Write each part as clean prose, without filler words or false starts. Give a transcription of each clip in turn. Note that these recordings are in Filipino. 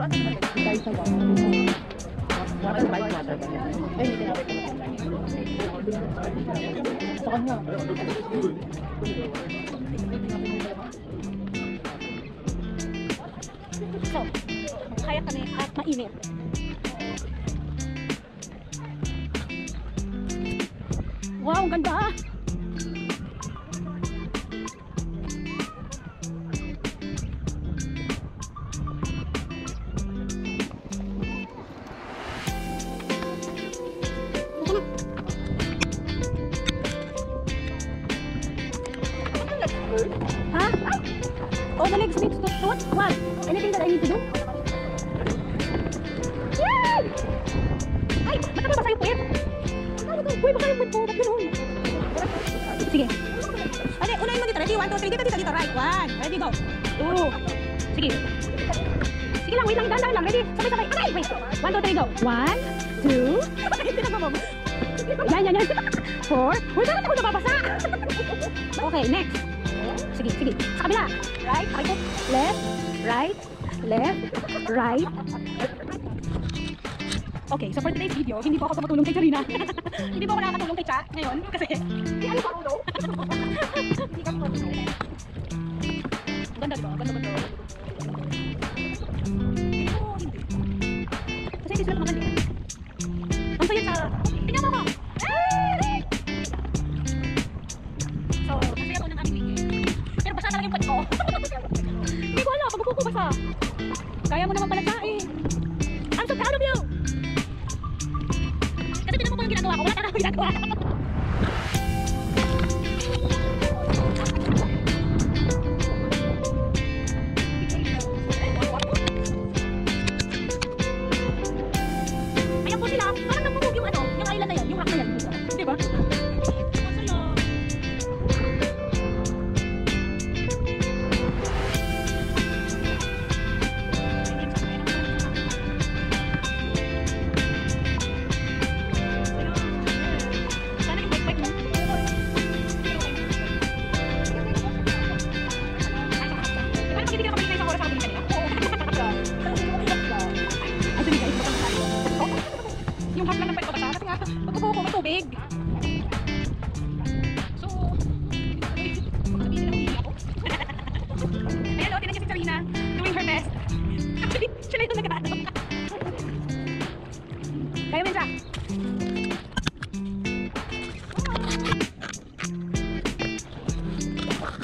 Dahil sa water bike. Ay, hindi na. Sa kanya. So, kaya kami at mainit. Wow, ang ganda! Ha? Oh, the legs needs to shoot? What? Anything that I need to do? Yay! Ay! Ba't naman basa yung puwet? Uy, baka yung puwet ko. Ba't gano'n? Sige. Ate, unahin mo dito. Ready? 1, 2, 3. Dito. Right. 1. Ready, go. 2. Sige. Sige lang, wait lang. Dahan lang. Ready? Sabay. Aray! Wait. 1, 2, 3, go. 1, 2. Hindi na mababa. Yan. 4. Uy, bakit ako nababasa? Okay, next. Sige. Sa kabila. Right. Left. Right. Okay, so for today's video, hindi po ako tumutulong kay Karina. Hindi po ako nakakatulong kay Cha ngayon kasi hindi ano pa ulo. Hindi ka po. Ganda diba? Ganda. Kasi hindi sila maganda. Ang saya sa... Tingnan mo ko! So, masaya po ng aming weekend. Pero basa talaga yung pad ko. Hindi ko alam, pag basa. Kaya mo naman pala Cha eh. I'm so proud of you! Kasi tinan mo po yung ginagawa ko. Wala ka na ginagawa. Ayan po sila. Parang namumug yung ano, yung island na yan, yung rock na yan. Diba? Yung hap lang ng pwede ko basa kasi nga pagkukuha ko may tubig. So, sabihin nila hindi ako. Ayan o, tinan niya si Sarina doing her best. Actually, siya na ito nagkatato. Kaya mo siya.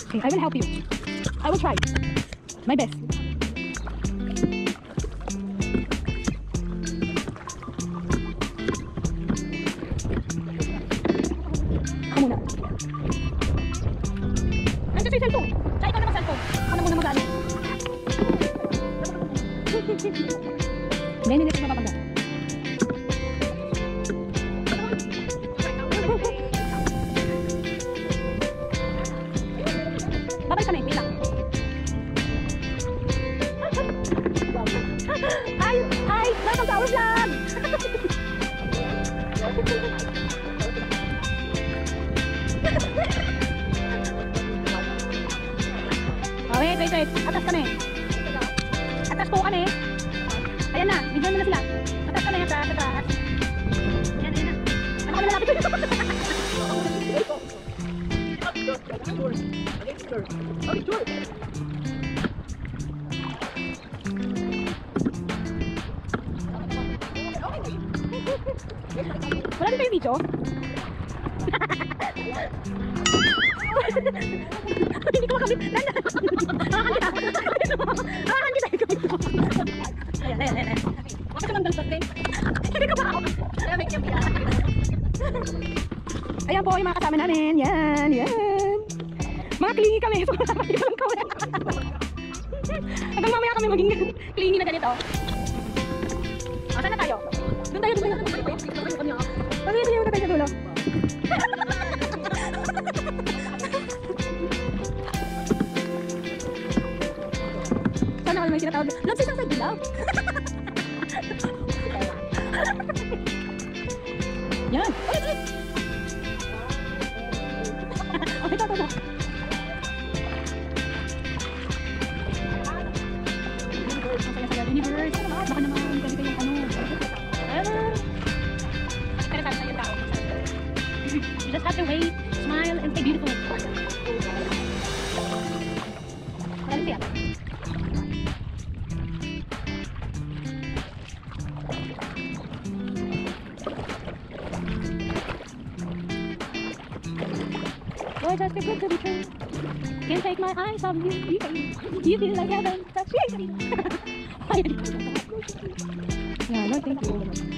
Okay, I will help you. I will try my best. Nandiyan sa cellphone. Sa ikaw na mag-cellphone. Ako na muna mag-ano. Hindi ko mapapagda. Babay kami, wait lang. Ay, welcome to our vlog! Oh, wait. Atas kami. Atas po kami. Ayan na, bigyan mo na sila. Atas kami, atas. Ayan na. Ano kami lalapit? Wala din kayo video? Hindi ko makamit. Nakakan kita. Ayan. Huwag ka manggal birthday. Hindi ko makakot. Ayan po yung mga kasama namin. Yan. Mga clingy kami. So, nakakita lang kami. Hanggang mamaya kami maging clingy na ganito. Saan na tayo? Doon tayo. Pag-ibigay mo na tayo sa dulo. Sana ako may sinatawag. Love is outside the love. Yan. Ulit. Oh, ito. Universe. Baka naman, pwede kayong ano. Interesado sa'yo tao. You just have to wait, smile, and stay beautiful. Maraming siya. You're just too good to be true. Can't take my eyes off you. You feel like heaven. That's sweet. Yeah, Lord, thank you.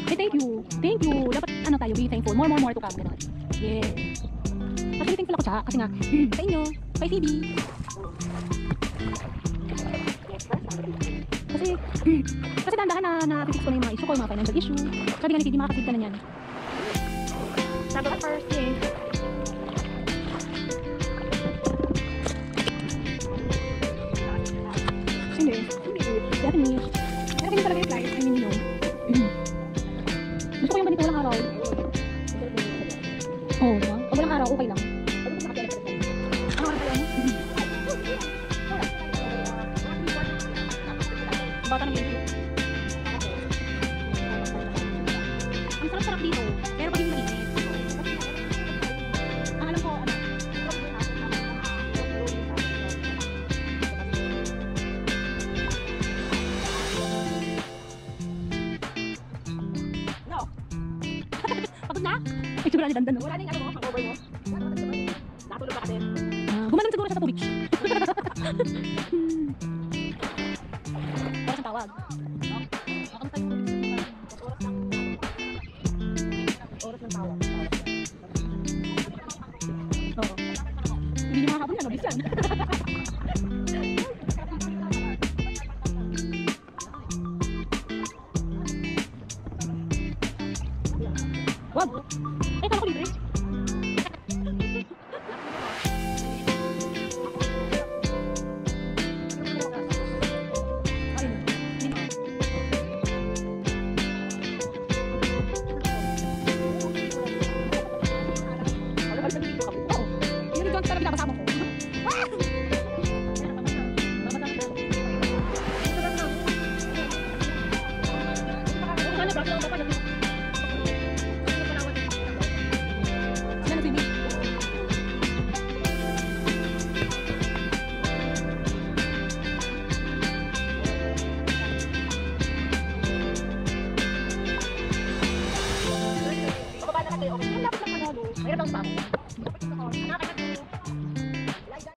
Eh, thank you. Thank you. Dapat, ano tayo, be thankful. More to come. Ganun. Yeah. Actually, thankful ako siya. Kasi nga, sa inyo, kay Phoebe. Kasi dahan-dahan na fix ko na yung mga issue ko, yung mga financial issue. Sabi nga ni Phoebe, makakasig ka na yan. Sabi ka first, yeah. Hindi. Definitely. Pero ganyan talaga yung flight. I mean, you know. Gusto ko yung ganito walang araw. Oo, diba? Pag walang araw, okay lang. Ano oras tayo? Bata ng baby. Ang sarap-sarap dito. Pero pag hindi mainit. Ang alam ko, ano? Pagod na? Ay, siguro dandan no? Wala na yung ano mo, hangover mo. Natulog ka kasi. Gumanon siguro siya sa tubig. Oras ng tawag. Oras ng tawag. Oo. Hindi niyo makakabon yan, obvious yan. Wag! Eh, kala ko libre. Oo. Yun yung parang binabasama ko. Mayroon bang sa ako?